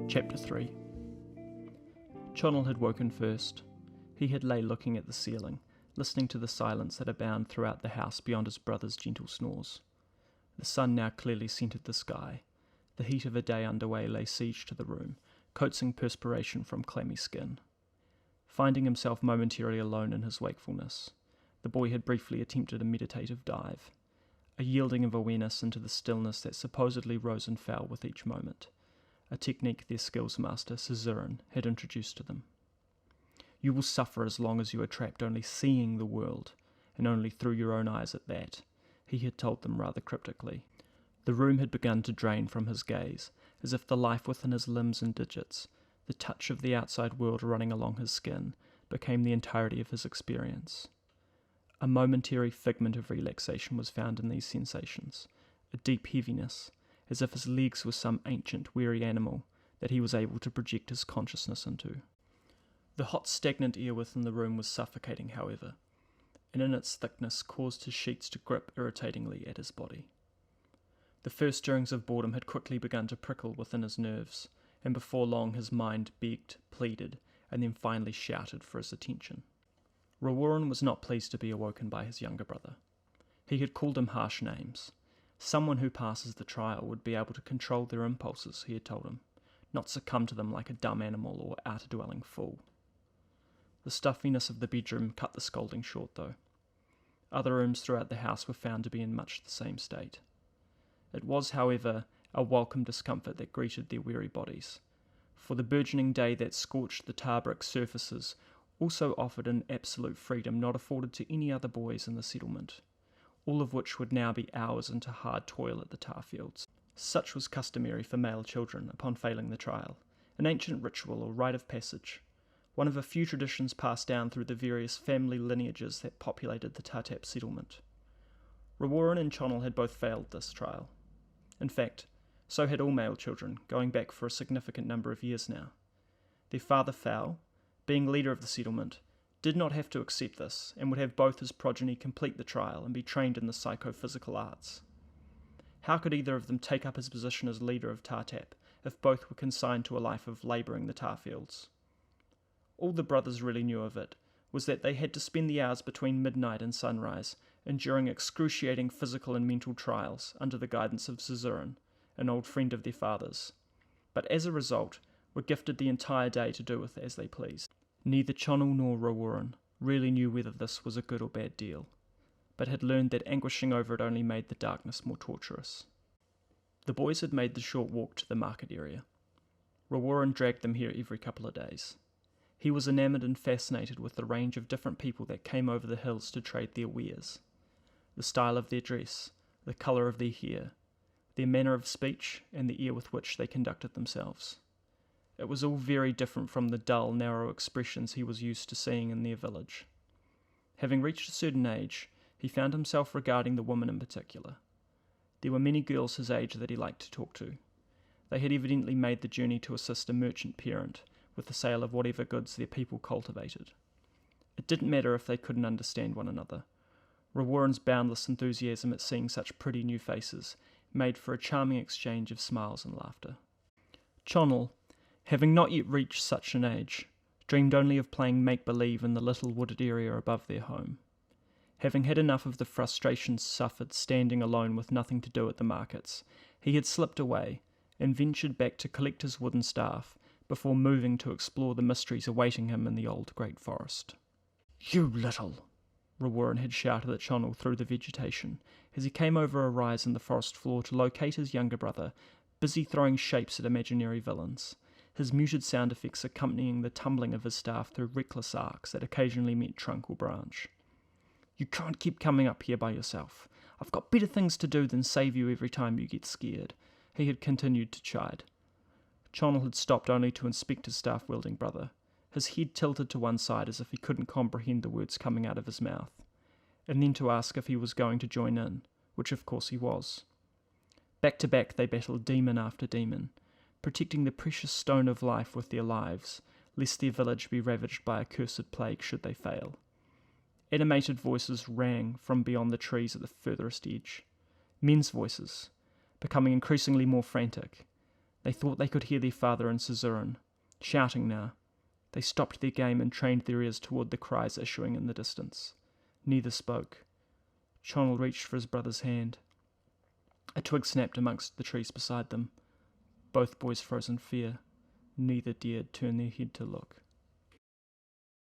Chapter 3. Chonnell had woken first. He had lay looking at the ceiling, listening to the silence that abounded throughout the house beyond his brother's gentle snores. The sun now clearly scented the sky. The heat of a day underway lay siege to the room, coaxing perspiration from clammy skin. Finding himself momentarily alone in his wakefulness, the boy had briefly attempted a meditative dive, a yielding of awareness into the stillness that supposedly rose and fell with each moment, a technique their skills master, Caesarean, had introduced to them. You will suffer as long as you are trapped only seeing the world, and only through your own eyes at that, he had told them rather cryptically. The room had begun to drain from his gaze, as if the life within his limbs and digits, the touch of the outside world running along his skin, became the entirety of his experience. A momentary figment of relaxation was found in these sensations, a deep heaviness, as if his legs were some ancient, weary animal that he was able to project his consciousness into. The hot, stagnant air within the room was suffocating, however, and in its thickness caused his sheets to grip irritatingly at his body. The first stirrings of boredom had quickly begun to prickle within his nerves, and before long his mind begged, pleaded, and then finally shouted for his attention. Roworan was not pleased to be awoken by his younger brother. He had called him harsh names. Someone who passes the trial would be able to control their impulses, he had told him, not succumb to them like a dumb animal or outer-dwelling fool. The stuffiness of the bedroom cut the scolding short, though. Other rooms throughout the house were found to be in much the same state. It was, however, a welcome discomfort that greeted their weary bodies, for the burgeoning day that scorched the tar brick surfaces also offered an absolute freedom not afforded to any other boys in the settlement, all of which would now be hours into hard toil at the tar fields. Such was customary for male children upon failing the trial, an ancient ritual or rite of passage, one of a few traditions passed down through the various family lineages that populated the Tartap settlement. Roworan and Chonnell had both failed this trial. In fact, so had all male children, going back for a significant number of years now. Their father Fowl, being leader of the settlement, did not have to accept this, and would have both his progeny complete the trial and be trained in the psychophysical arts. How could either of them take up his position as leader of Tartap if both were consigned to a life of labouring the tar fields? All the brothers really knew of it was that they had to spend the hours between midnight and sunrise enduring excruciating physical and mental trials under the guidance of Caesarean, an old friend of their father's, but as a result were gifted the entire day to do with as they pleased. Neither Chonnell nor Roworan really knew whether this was a good or bad deal, but had learned that anguishing over it only made the darkness more torturous. The boys had made the short walk to the market area. Roworan dragged them here every couple of days. He was enamoured and fascinated with the range of different people that came over the hills to trade their wares, the style of their dress, the colour of their hair, their manner of speech, and the air with which they conducted themselves. It was all very different from the dull, narrow expressions he was used to seeing in their village. Having reached a certain age, he found himself regarding the women in particular. There were many girls his age that he liked to talk to. They had evidently made the journey to assist a merchant parent with the sale of whatever goods their people cultivated. It didn't matter if they couldn't understand one another. Roworan's boundless enthusiasm at seeing such pretty new faces made for a charming exchange of smiles and laughter. Chonnell, having not yet reached such an age, dreamed only of playing make-believe in the little wooded area above their home. Having had enough of the frustrations suffered standing alone with nothing to do at the markets, he had slipped away and ventured back to collect his wooden staff before moving to explore the mysteries awaiting him in the old great forest. "You little!" Roworan had shouted at Chonnell through the vegetation as he came over a rise in the forest floor to locate his younger brother, busy throwing shapes at imaginary villains, his muted sound effects accompanying the tumbling of his staff through reckless arcs that occasionally met trunk or branch. "You can't keep coming up here by yourself. I've got better things to do than save you every time you get scared," he had continued to chide. Chonnell had stopped only to inspect his staff-wielding brother, his head tilted to one side as if he couldn't comprehend the words coming out of his mouth, and then to ask if he was going to join in, which of course he was. Back to back they battled demon after demon, protecting the precious stone of life with their lives, lest their village be ravaged by a cursed plague should they fail. Animated voices rang from beyond the trees at the furthest edge. Men's voices, becoming increasingly more frantic, They thought they could hear their father and Suzerain, shouting now. They stopped their game and trained their ears toward the cries issuing in the distance. Neither spoke. Chonel reached for his brother's hand. A twig snapped amongst the trees beside them. Both boys froze in fear. Neither dared turn their head to look.